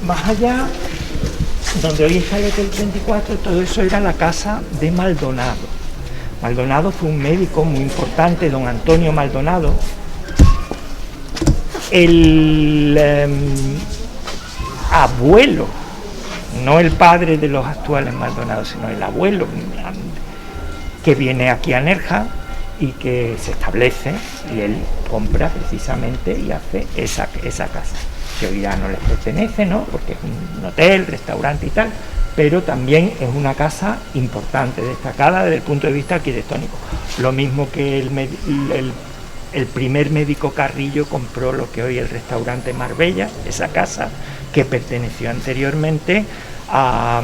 Más allá, donde hoy está el Hotel 34, todo eso era la casa de Maldonado. Maldonado fue un médico muy importante, don Antonio Maldonado. El abuelo, no el padre de los actuales Maldonado, sino el abuelo, que viene aquí a Nerja y que se establece, y él compra precisamente y hace esa casa, que hoy ya no les pertenece, ¿no? Porque es un hotel, restaurante y tal, pero también es una casa importante, destacada desde el punto de vista arquitectónico. Lo mismo que el primer médico Carrillo compró lo que hoy es el restaurante Marbella, esa casa que perteneció anteriormente a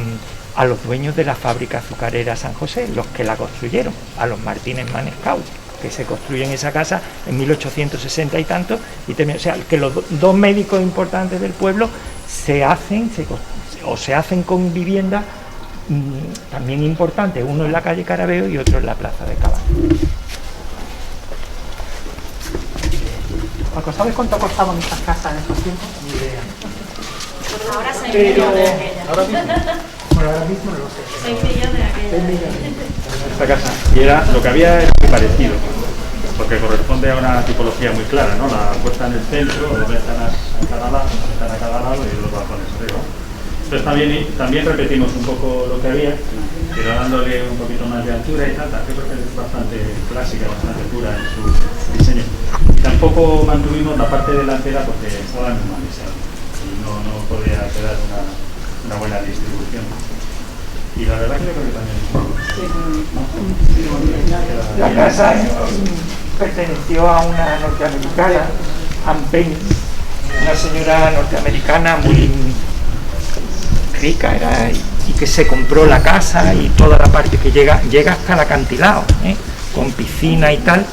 los dueños de la fábrica azucarera San José, los que la construyeron, a los Martínez Manescau, que se construyen esa casa en 1860 y tanto, o sea, que los dos médicos importantes del pueblo se hacen con viviendas también importantes, uno en la calle Carabeo y otro en la plaza de Cabana. Marco, ¿sabes cuánto costaban estas casas en esos tiempos? Ni idea. Ahora 6 millones de aquella. Ahora mismo no lo sé. 6 millones de aquella. Esta casa, y era lo que había es muy parecido, porque corresponde a una tipología muy clara, ¿no? La puesta en el centro, dos ventanas a cada lado y los balcones arriba. Entonces también repetimos un poco lo que había, pero dándole un poquito más de altura y tal, creo que es bastante clásica, bastante pura en su diseño. Y tampoco mantuvimos la parte delantera porque estaba en un mal diseño y no podía quedar una buena distribución. Y la verdad que yo creo que también La casa perteneció a una norteamericana, Ann Baines, una señora norteamericana muy rica era, y que se compró la casa y toda la parte que llega hasta el acantilado, con piscina y tal.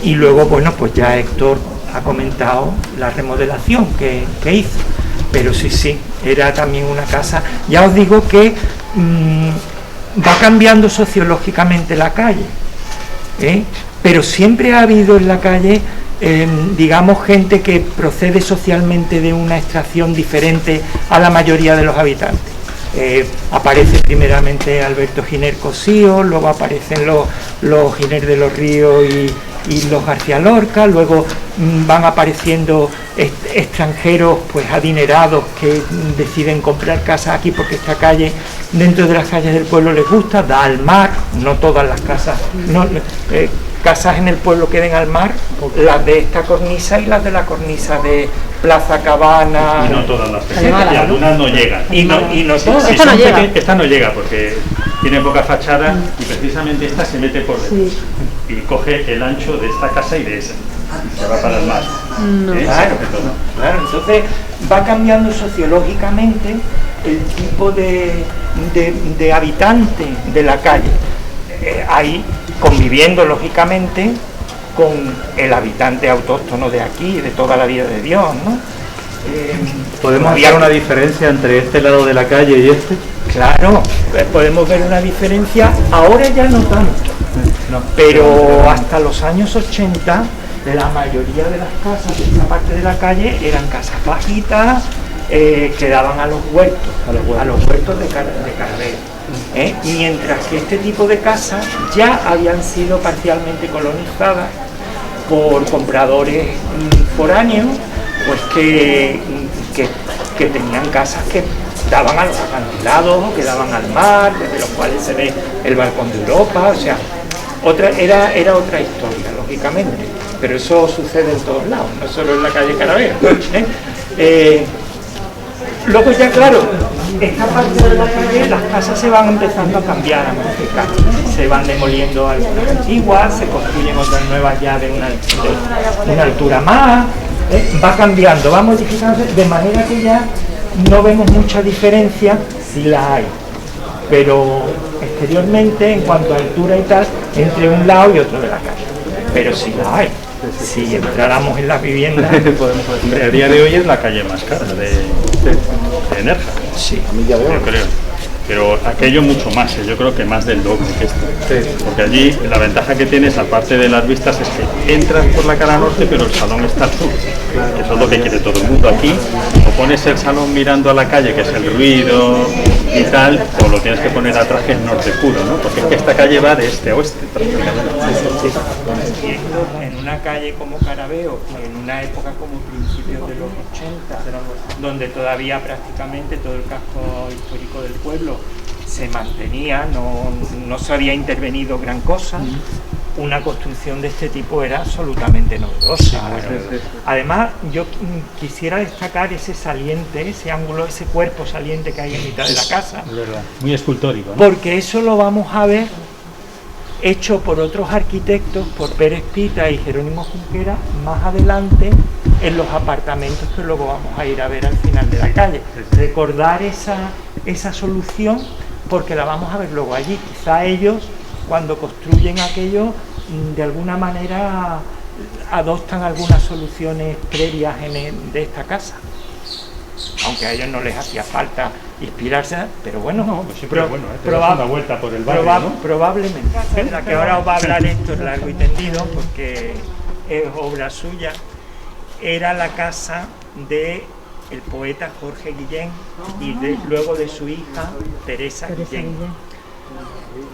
Y luego, bueno, pues ya Héctor ha comentado la remodelación que hizo. Pero sí, era también una casa, ya os digo que va cambiando sociológicamente la calle, pero siempre ha habido en la calle, digamos, gente que procede socialmente de una extracción diferente a la mayoría de los habitantes. Aparece primeramente Alberto Giner Cosío, luego aparecen los Giner de los Ríos y los García Lorca, luego van apareciendo extranjeros pues adinerados que deciden comprar casas aquí porque esta calle, dentro de las calles del pueblo, les gusta, da al mar, no todas las casas, casas en el pueblo que den al mar, las de esta cornisa y las de la cornisa de Plaza Cabana. Y no todas las pequeñas, y algunas no llegan. Y no todas. Esta no llega porque tiene poca fachada y precisamente esta se mete por dentro y coge el ancho de esta casa y de esa. Y se va para el mar. Claro, entonces va cambiando sociológicamente el tipo de habitante de la calle. Ahí conviviendo lógicamente con el habitante autóctono de aquí, de toda la vida de Dios, ¿no? ¿Podemos ver una diferencia entre este lado de la calle y este? Claro, podemos ver una diferencia, ahora ya no tanto, pero hasta los años 80 la mayoría de las casas de esta parte de la calle eran casas bajitas que daban a los huertos de Carabeo. Mientras que este tipo de casas ya habían sido parcialmente colonizadas por compradores foráneos, pues que tenían casas que daban a los acantilados o que daban al mar, desde los cuales se ve el balcón de Europa, o sea, era otra historia, lógicamente, pero eso sucede en todos lados, no solo en la calle Carabeo. Luego ya, claro, esta parte de la calle, las casas se van empezando a cambiar, a modificar. Se van demoliendo algunas antiguas, se construyen otras nuevas ya de una altura más, va cambiando, va modificándose, de manera que ya no vemos mucha diferencia, si la hay, pero exteriormente, en cuanto a altura y tal, entre un lado y otro de la calle, pero si la hay. Si entráramos en las viviendas, hombre, a día de hoy es la calle más cara de Nerja. Sí, yo creo. Pero aquello mucho más, yo creo que más del doble que esto. Porque allí la ventaja que tienes, aparte de las vistas, es que entras por la cara norte, pero el salón está al sur. Eso es lo que quiere todo el mundo. Aquí, o pones el salón mirando a la calle, que es el ruido y tal, o lo tienes que poner atrás, que es norte puro, ¿no? Porque es que esta calle va de este a oeste, prácticamente. Y esto en una calle como Carabeo, en una época como principios de los 80, donde todavía prácticamente todo el casco histórico del pueblo se mantenía, no se había intervenido gran cosa, una construcción de este tipo era absolutamente novedosa. Además, yo quisiera destacar ese saliente, ese ángulo, ese cuerpo saliente que hay en mitad de la casa. Es verdad, muy escultórico, ¿no? Porque eso lo vamos a ver hecho por otros arquitectos, por Pérez Pita y Jerónimo Junquera, más adelante en los apartamentos que luego vamos a ir a ver al final de la calle. Recordar esa solución, porque la vamos a ver luego allí. Quizá ellos, cuando construyen aquello, de alguna manera adoptan algunas soluciones previas de esta casa, aunque a ellos no les hacía falta inspirarse, pero bueno, no, pues siempre es bueno, te das una vuelta por el barrio, ¿no? Probablemente. La que ahora os va a hablar Héctor largo y tendido, porque es obra suya, era la casa de el poeta Jorge Guillén y luego de su hija Teresa Guillén.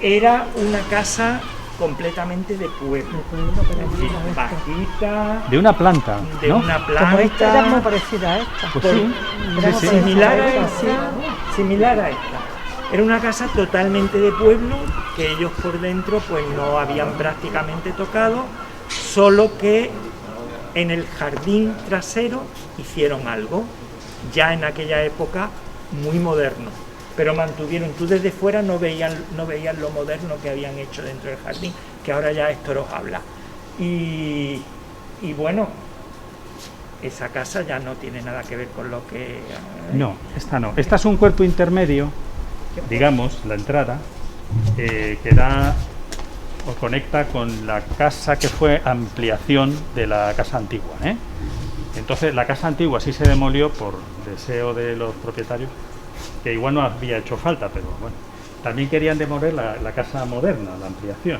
Era una casa completamente de pueblo, es decir, bajita, De una planta, de ¿no? una Como esta era muy planta, parecida a esta. Pues sí, sí, sí. similar a esta. Era una casa totalmente de pueblo, que ellos por dentro pues no habían prácticamente tocado, solo que en el jardín trasero hicieron algo, ya en aquella época muy moderno, pero mantuvieron, tú desde fuera no veías lo moderno que habían hecho dentro del jardín, que ahora ya Héctor os habla. Y bueno, esa casa ya no tiene nada que ver con lo que... No, esta no. Esta es un cuerpo intermedio, digamos, la entrada, que da o conecta con la casa que fue ampliación de la casa antigua, ¿eh? Entonces la casa antigua sí se demolió por deseo de los propietarios, que igual no había hecho falta, pero bueno, también querían demoler la casa moderna, la ampliación.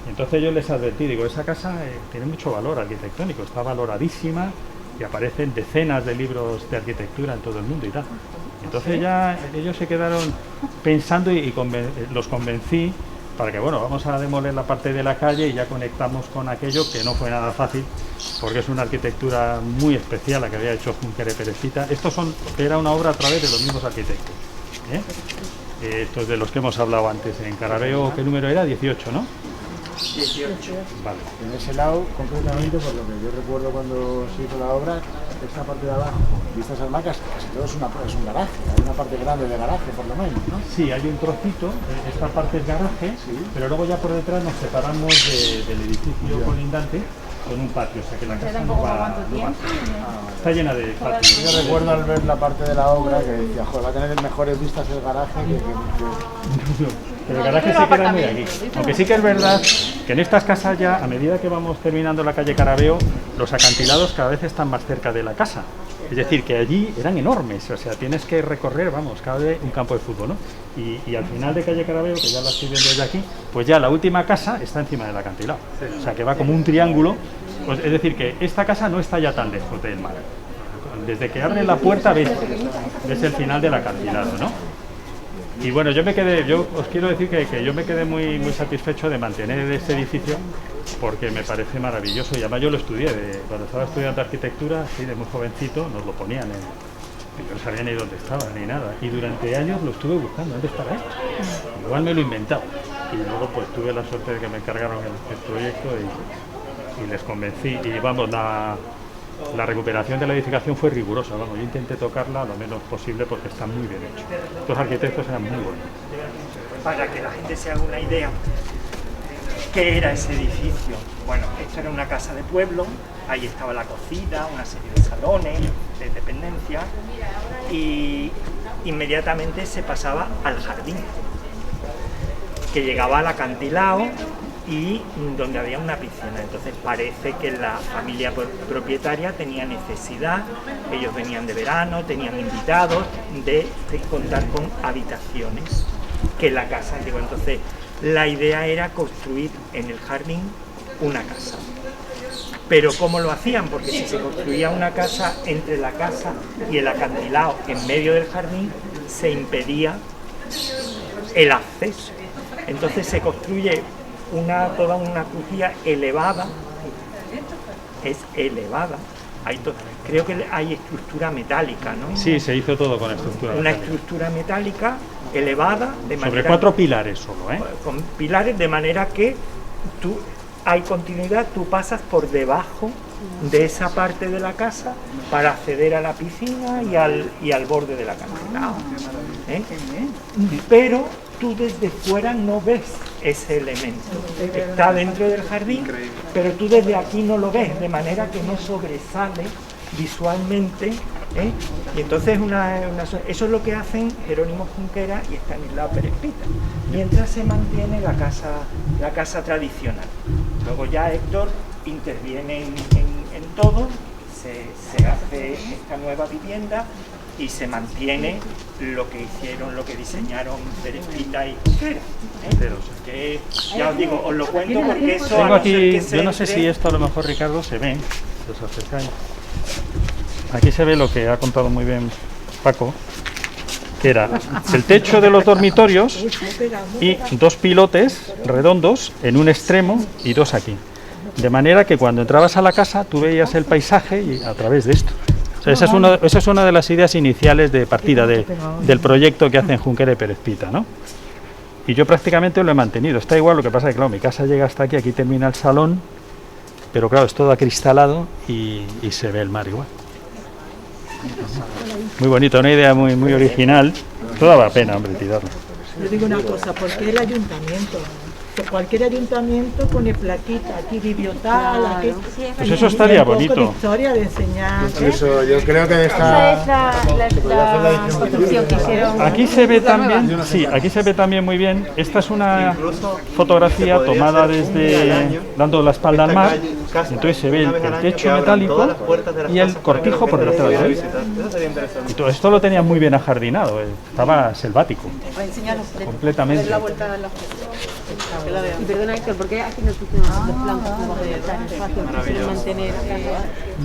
Entonces yo les advertí, digo, esa casa tiene mucho valor arquitectónico, está valoradísima y aparecen decenas de libros de arquitectura en todo el mundo y tal. Entonces ya ellos se quedaron pensando y los convencí para que, bueno, vamos a demoler la parte de la calle y ya conectamos con aquello, que no fue nada fácil, porque es una arquitectura muy especial la que había hecho Junquera y Pérez Pita. Era una obra a través de los mismos arquitectos, ¿eh? Estos de los que hemos hablado antes en Carabeo, ¿qué número era? 18, ¿no? 18. Vale. En ese lado, concretamente, por lo que yo recuerdo cuando se hizo la obra, esta parte de abajo, vistas al mar, casi todo es un garaje, hay una parte grande de garaje, por lo menos, ¿no? Sí, hay un trocito, esta parte es garaje, sí, pero luego ya por detrás nos separamos del edificio colindante con un patio, o sea que la casa no va. Está llena de patios. Yo recuerdo al ver la parte de la obra que decía, joder, va a tener mejores vistas el garaje Pero el garaje se queda muy aquí. Aunque sí que es verdad que en estas casas ya, a medida que vamos terminando la calle Carabeo, los acantilados cada vez están más cerca de la casa. Es decir, que allí eran enormes, o sea, tienes que recorrer, vamos, cada vez un campo de fútbol, ¿no? Y al final de calle Carabeo, que ya la estoy viendo desde aquí, pues ya la última casa está encima del acantilado. O sea, que va como un triángulo, pues, es decir, que esta casa no está ya tan lejos del mar. Desde que abres la puerta ves el final del acantilado, ¿no? Y bueno, yo os quiero decir que yo me quedé muy satisfecho de mantener este edificio, porque me parece maravilloso, y además yo lo estudié, cuando estaba estudiando arquitectura, así de muy jovencito, nos lo ponían, yo no sabía ni dónde estaba, ni nada, y durante años lo estuve buscando, ¿dónde estará esto? Igual me lo he inventado, y luego pues tuve la suerte de que me encargaron el proyecto y les convencí, y vamos, la recuperación de la edificación fue rigurosa, vamos, yo intenté tocarla lo menos posible porque está muy bien hecho. Los arquitectos eran muy buenos. Para que la gente se haga una idea, ¿qué era ese edificio? Bueno, esto era una casa de pueblo, ahí estaba la cocina, una serie de salones, de dependencia, y inmediatamente se pasaba al jardín, que llegaba al acantilado y donde había una piscina. Entonces parece que la familia propietaria tenía necesidad, ellos venían de verano, tenían invitados, de contar con habitaciones que la casa antigua. Entonces la idea era construir en el jardín una casa. Pero ¿cómo lo hacían? Porque si se construía una casa entre la casa y el acantilado en medio del jardín, se impedía el acceso. Entonces se construye toda una crujía elevada, es elevada. Creo que hay estructura metálica, ¿no? Sí, se hizo todo con estructura Una metálica. estructura metálica elevada de manera... Sobre 4 pilares solo, ¿eh? Con pilares, de manera que hay continuidad, tú pasas por debajo de esa parte de la casa para acceder a la piscina y al borde de la acantilado, ¿eh? Pero tú desde fuera no ves ese elemento, está dentro del jardín, pero tú desde aquí no lo ves, de manera que no sobresale visualmente, ¿eh? Y entonces eso es lo que hacen Jerónimo Junquera y Estanislao Perespita, mientras se mantiene la casa tradicional. Luego ya Héctor interviene en todo, se hace esta nueva vivienda y se mantiene lo que diseñaron Perespita y Junquera, ¿eh? Que ya os digo, os lo cuento porque eso... Tengo aquí, yo no sé si esto a lo mejor, Ricardo, se ve, si os acercáis. Aquí se ve lo que ha contado muy bien Paco, que era el techo de los dormitorios y 2 pilotes redondos en un extremo y 2 aquí. De manera que cuando entrabas a la casa tú veías el paisaje y a través de esto. O sea, esa es una de las ideas iniciales de partida del proyecto que hacen Junquera y Perespita, ¿no? Y yo prácticamente lo he mantenido. Está igual, lo que pasa es que claro, mi casa llega hasta aquí termina el salón, pero claro, es todo acristalado y se ve el mar igual. Muy bonito, una idea muy original. Toda la pena, hombre, tirarlo. Yo digo una cosa, ¿por qué el ayuntamiento? Que cualquier ayuntamiento pone plaquita, aquí bibliotal, aquí... Pues eso estaría un poco bonito. de historia, de enseñar. Incluso yo creo que Esa es la construcción que hicieron. Aquí se ve también, sí, aquí se ve también muy bien. Esta es una fotografía tomada desde dando la espalda al mar. Entonces se ve el techo metálico y el cortijo por detrás, ¿eh? Y todo esto lo tenía muy bien ajardinado, estaba selvático, completamente. Y perdona, Héctor, ¿por qué aquí no pusieron 2 plantas tan fácil quisieron mantener?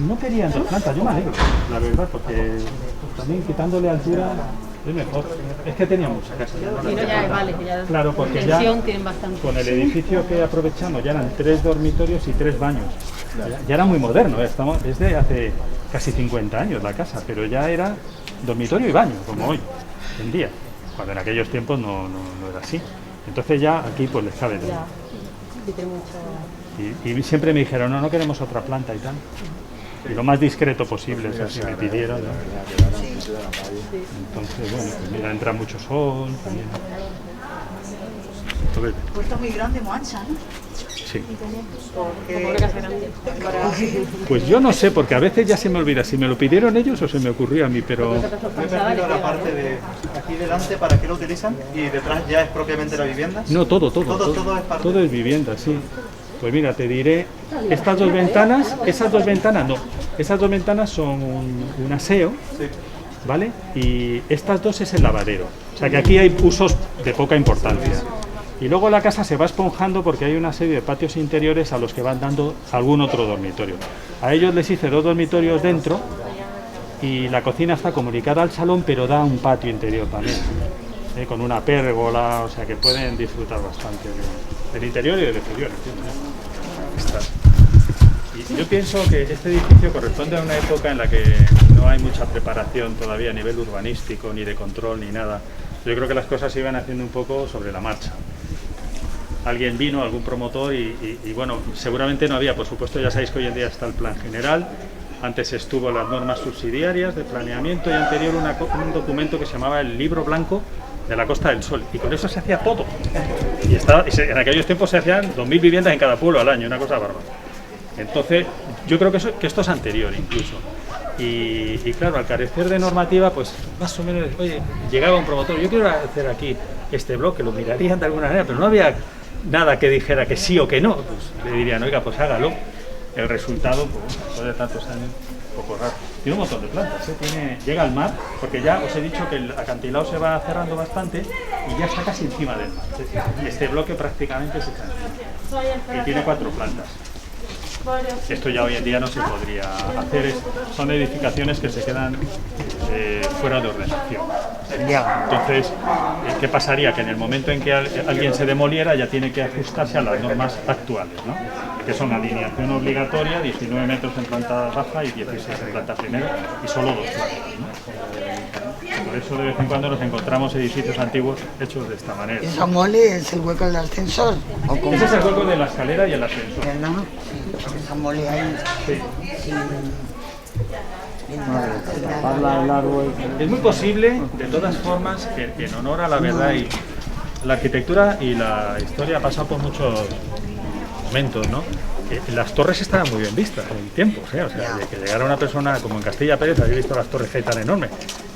No querían 2 plantas, yo me alegro, la verdad, porque también quitándole altura es mejor. Es que teníamos mucha casa. Si no, ya vale, que ya claro, porque ya tienen bastante. con el edificio que aprovechamos ya eran 3 dormitorios y 3 baños. Ya era muy moderno, es de hace casi 50 años la casa, pero ya era dormitorio y baño, como hoy en día, cuando en aquellos tiempos no era así. Entonces ya aquí pues les cabe todo. Y siempre me dijeron, no queremos otra planta y tal. Y lo más discreto posible, o sea, si me pidieron, ¿no? Entonces, bueno, pues mira, entra mucho sol también. Puerta muy grande, muy ancha, ¿no? Sí. Pues yo no sé, porque a veces ya se me olvida si me lo pidieron ellos o se me ocurrió a mí, pero... Yo permito la parte de aquí delante, ¿para qué lo utilizan? Y detrás ya es propiamente la vivienda. No, todo es parte. Todo es vivienda, sí. Pues mira, te diré, estas 2 ventanas, esas dos ventanas son un aseo, ¿vale? Y estas 2 es el lavadero. O sea que aquí hay usos de poca importancia. Y luego la casa se va esponjando porque hay una serie de patios interiores a los que van dando algún otro dormitorio. A ellos les hice 2 dormitorios dentro y la cocina está comunicada al salón, pero da un patio interior también, con una pérgola, o sea que pueden disfrutar bastante del interior y del exterior. Y yo pienso que este edificio corresponde a una época en la que no hay mucha preparación todavía a nivel urbanístico, ni de control, ni nada. Yo creo que las cosas se iban haciendo un poco sobre la marcha. Alguien vino, algún promotor y bueno, seguramente no había, por supuesto ya sabéis que hoy en día está el plan general, antes estuvo las normas subsidiarias de planeamiento y anterior un documento que se llamaba el Libro Blanco de la Costa del Sol, y con eso se hacía todo. Y en aquellos tiempos se hacían 2000 viviendas en cada pueblo al año, una cosa bárbara. Entonces, yo creo que esto es anterior incluso. Y claro, al carecer de normativa, pues más o menos, oye, llegaba un promotor, yo quiero hacer aquí este bloque, lo mirarían de alguna manera, pero no había nada que dijera que sí o que no, pues le dirían, oiga, pues hágalo. El resultado, pues, después de tantos años, un poco raro. Tiene un montón de plantas, llega al mar, porque ya os he dicho que el acantilado se va cerrando bastante y ya está casi encima del mar. Este bloque prácticamente se está encima. Y tiene 4 plantas. Esto ya hoy en día no se podría hacer, son edificaciones que se quedan fuera de ordenación. Entonces, ¿qué pasaría? Que en el momento en que alguien se demoliera ya tiene que ajustarse a las normas actuales, ¿no? Que son alineación obligatoria, 19 metros en planta baja y 16 en planta primera, y solo 2 plantas, ¿no? Por eso de vez en cuando nos encontramos edificios antiguos hechos de esta manera. ¿Esa mole es el hueco del ascensor? ¿O cómo? Ese es el hueco de la escalera y el ascensor. ¿Verdad? Sí, esa mole ahí. Sí. Parla el árbol. Es muy posible, de todas formas, que en honor a la verdad y la arquitectura y la historia ha pasado por muchos momentos, ¿no? Las torres estaban muy bien vistas en tiempos, ¿eh? O sea, de que llegara una persona como en Castilla Pérez, había visto las torres que hay tan enormes.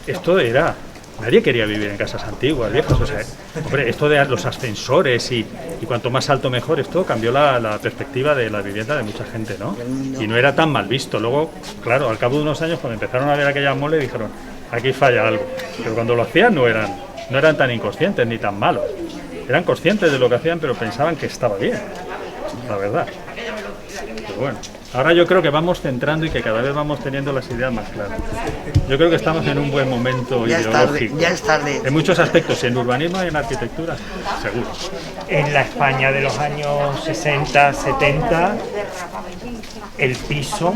Esto era... Nadie quería vivir en casas antiguas, viejas, o sea, hombre, esto de los ascensores y cuanto más alto mejor, esto cambió la perspectiva de la vivienda de mucha gente, ¿no? Y no era tan mal visto. Luego, claro, al cabo de unos años, cuando empezaron a ver aquella mole, dijeron, aquí falla algo. Pero cuando lo hacían no eran tan inconscientes ni tan malos. Eran conscientes de lo que hacían, pero pensaban que estaba bien, la verdad. Pero bueno, ahora yo creo que vamos centrando y que cada vez vamos teniendo las ideas más claras. Yo creo que estamos en un buen momento ideológico. Ya es tarde. En muchos aspectos, en urbanismo y en arquitectura, seguro. En la España de los años 60, 70, el piso,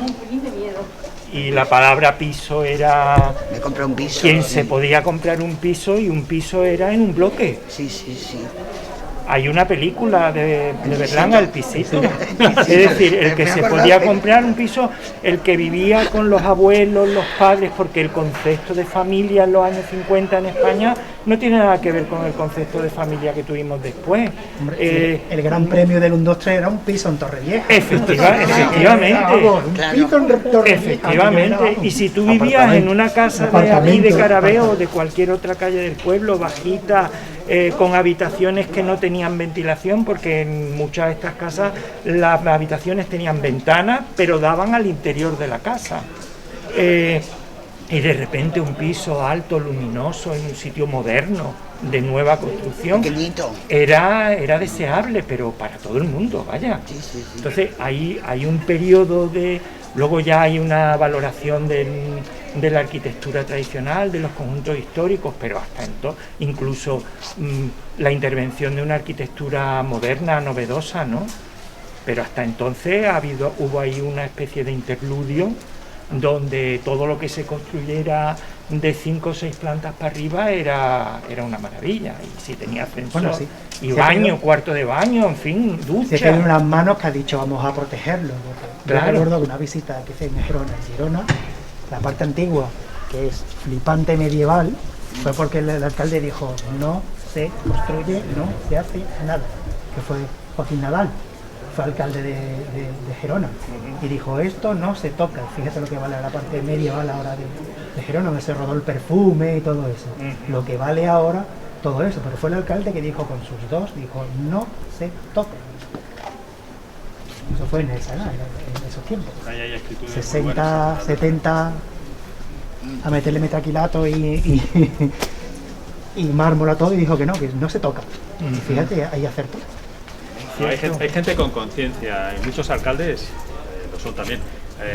y la palabra piso era... Me compré un piso. Quien se podía comprar un piso, y un piso era en un bloque. Sí, sí, sí. Hay una película de Berlanga, El pisito. Es decir, el que se podía comprar un piso, el que vivía con los abuelos, los padres, porque el concepto de familia en los años 50 en España no tiene nada que ver con el concepto de familia que tuvimos después. El gran premio del 1, 2, 3 era un piso en Torrevieja. Efectivamente. Efectivamente. Y si tú vivías en una casa de aquí, de Carabeo, o de cualquier otra calle del pueblo, bajita, con habitaciones que no tenían ventilación, porque en muchas de estas casas las habitaciones tenían ventanas, pero daban al interior de la casa. Y de repente un piso alto, luminoso, en un sitio moderno, de nueva construcción, era deseable, pero para todo el mundo, vaya. Entonces hay un periodo de... Luego ya hay una valoración de la arquitectura tradicional, de los conjuntos históricos, pero hasta entonces, incluso la intervención de una arquitectura moderna, novedosa, ¿no? Pero hasta entonces hubo ahí una especie de interludio donde todo lo que se construyera de 5 o 6 plantas para arriba era una maravilla, y si tenía ascensor, bueno, sí, y baño, cuarto de baño, en fin, ducha. Se quedó en unas manos que ha dicho vamos a protegerlo. Claro. Yo recuerdo que una visita que hice en Girona, la parte antigua, que es flipante medieval, fue porque el alcalde dijo no se construye, no se hace nada, que fue Joaquín Nadal. Fue alcalde de Gerona, y dijo esto no se toca. Fíjate lo que vale la parte medieval ahora de Gerona, donde se rodó el perfume y todo eso, lo que vale ahora todo eso, pero fue el alcalde que dijo con sus dos, dijo no se toca. Eso fue en esos tiempos, 60, 70, a meterle metaquilato y mármol a todo, y dijo que no se toca. Y fíjate, ahí acertó. Hay gente con conciencia, y muchos alcaldes lo son también.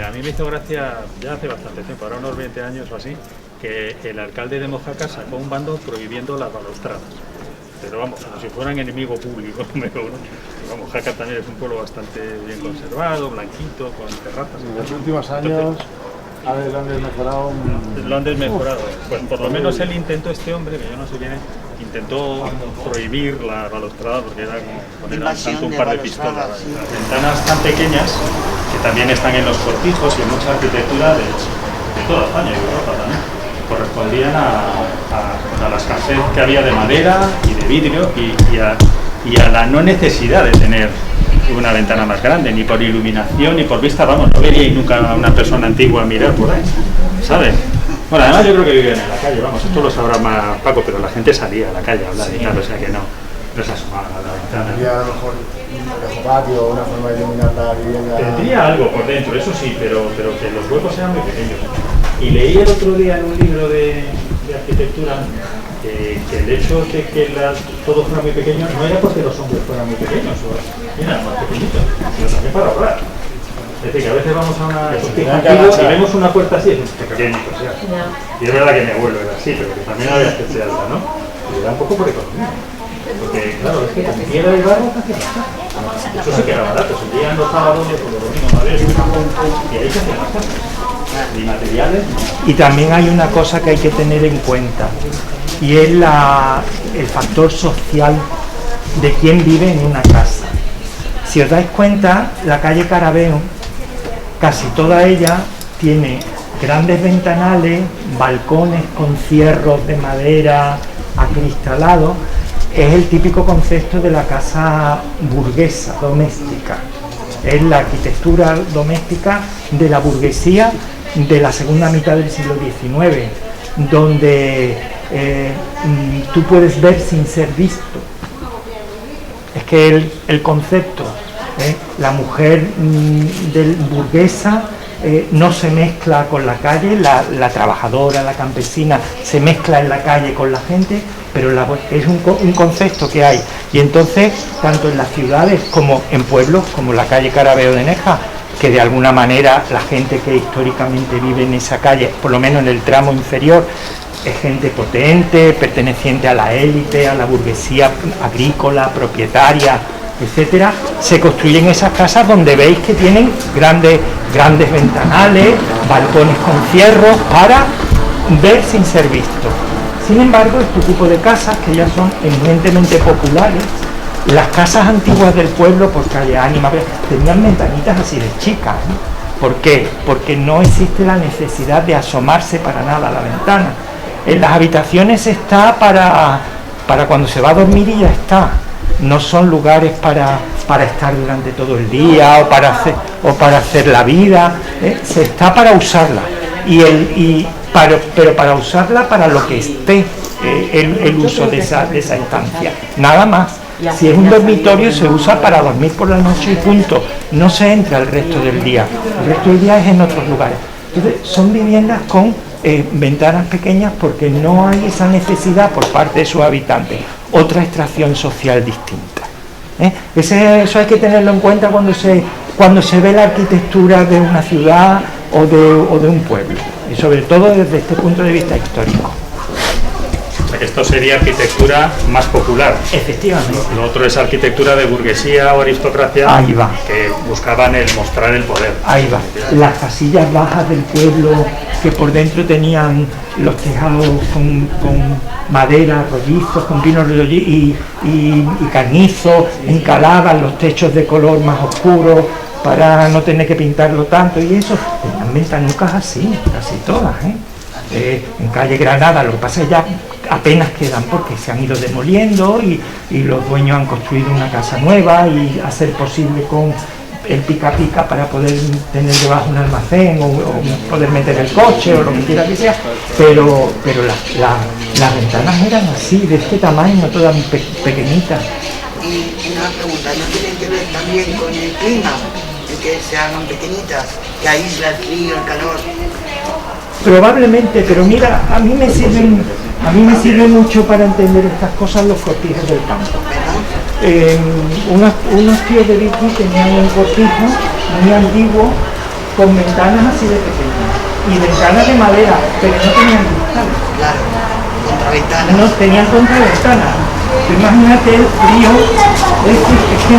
A mí me hizo gracia, ya hace bastante tiempo, ahora unos 20 años o así, que el alcalde de Mojácar sacó un bando prohibiendo las balaustradas. Pero vamos, como si fueran enemigo público. Mojácar también es un pueblo bastante bien conservado, blanquito, con terrazas. En los últimos años lo han desmejorado. Lo han desmejorado. Pues por lo menos él intentó, este hombre, que yo no sé quién es, intentó prohibir la balaustrada porque era como poner al santo un par de pistolas. Las ventanas tan pequeñas, que también están en los cortijos y en mucha arquitectura de toda España y Europa también, correspondían a la escasez que había de madera y de vidrio y a la no necesidad de tener una ventana más grande, ni por iluminación ni por vista. Vamos, no veríais nunca a una persona antigua mirar por ahí, ¿sabes? Bueno, además yo creo que viven en la calle, vamos, esto lo sabrá más Paco, pero la gente salía a la calle a hablar y tal, o sea que no se asomaba a la ventana. Tendría a lo mejor un patio, una forma de iluminar la vivienda. Tendría algo por dentro, eso sí, pero que los huecos eran muy pequeños. Y leí el otro día en un libro de arquitectura que el hecho de que todo fuera muy pequeño no era porque los hombres fueran muy pequeños o eran más pequeñitos, sino también para ahorrar. Es decir, que a veces vamos a una y vemos una puerta así, es pequeñito, o sea. Y es verdad que mi abuelo era así, pero que también había que ser alta, ¿no? Y era un poco por economía. Porque, claro, es que la piedra y barro casi no está. Eso sí que era barato, se llegan los sábados o los domingos madres y ahí se hacían las cosas. Y materiales. Y también hay una cosa que hay que tener en cuenta, y es el factor social de quién vive en una casa. Si os dais cuenta, la calle Carabeo, casi toda ella tiene grandes ventanales, balcones con cierros de madera acristalados. Es el típico concepto de la casa burguesa, doméstica. Es la arquitectura doméstica de la burguesía de la segunda mitad del siglo XIX, donde tú puedes ver sin ser visto. Es que el concepto, la mujer burguesa no se mezcla con la calle, la trabajadora, la campesina se mezcla en la calle con la gente, pero es un concepto que hay. Y entonces, tanto en las ciudades como en pueblos, como la calle Carabeo de Neja, que de alguna manera la gente que históricamente vive en esa calle, por lo menos en el tramo inferior, es gente potente, perteneciente a la élite, a la burguesía agrícola, propietaria, etcétera. Se construyen esas casas donde veis que tienen grandes ventanales, balcones con cierros para ver sin ser visto. Sin embargo, este tipo de casas, que ya son eminentemente populares, las casas antiguas del pueblo, por calle Ánima, tenían ventanitas así de chicas, ¿no? ¿Por qué? Porque no existe la necesidad de asomarse para nada a la ventana. En las habitaciones está para cuando se va a dormir y ya está. No son lugares para estar durante todo el día o para hacer la vida. Se está para usarla. Pero para usarla para lo que esté el uso de esa estancia. Nada más. Si es un dormitorio se usa para dormir por la noche y punto. No se entra el resto del día. El resto del día es en otros lugares. Entonces, son viviendas con ventanas pequeñas porque no hay esa necesidad por parte de sus habitantes. Otra extracción social distinta. Eso hay que tenerlo en cuenta cuando se ve la arquitectura de una ciudad o de un pueblo. Y sobre todo desde este punto de vista histórico. O sea que esto sería arquitectura más popular. Efectivamente. Lo otro es arquitectura de burguesía o aristocracia. Ahí va. Que buscaban mostrar el poder. Ahí va. Las casillas bajas del pueblo que por dentro tenían los tejados con madera, rollizos, con pinos y carnizo, encaladas, los techos de color más oscuro para no tener que pintarlo tanto y eso. Tenían ventanucas así, casi todas, en calle Granada, lo que pasa es ya apenas quedan porque se han ido demoliendo y los dueños han construido una casa nueva y a ser posible con el pica pica para poder tener debajo un almacén o poder meter el coche o lo que quiera que sea, pero las ventanas eran así, de este tamaño, todas pequeñitas. Y una pregunta, ¿no tienen que ver también con el clima? El que se hagan pequeñitas, que aísla el frío, el calor. Probablemente, pero mira, a mí me sirve mucho para entender estas cosas los cortijos del campo. Unos tíos de Vicky tenían un cortijo muy antiguo con ventanas así de pequeñas y ventanas de madera, pero no tenían cristal. Claro, contraventanas. No tenían contraventanas. Imagínate el frío, es que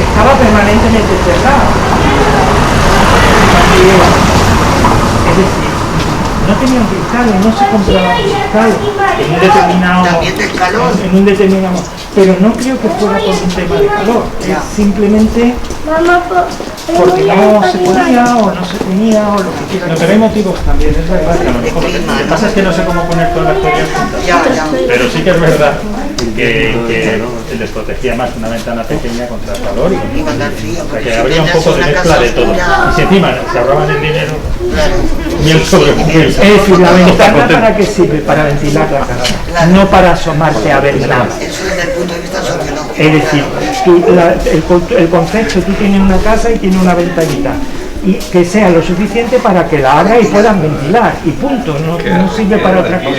estaba permanentemente cerrado. Es decir, no tenían cristales, no se compraban cristales en un determinado, pero no creo que fuera por un tema de calor, es simplemente porque no se podía o no se tenía o lo que quiera. No, pero hay motivos también, es verdad que a lo mejor lo que pasa es que no sé cómo poner todas las teorías juntas, pero sí que es verdad que les protegía más una ventana pequeña contra el calor y contra el frío, o sea que habría un poco de mezcla de todo y si encima se ahorraban el dinero y el sobreprecio. Es decir, la ventana para qué sirve, para ventilar la casa, no para asomarte a ver nada. Eso desde el punto de vista sociológico. Es decir, el concepto, tú tienes una casa y tienes una ventanita y que sea lo suficiente para que la abras y puedan ventilar y punto, no sirve para otra cosa.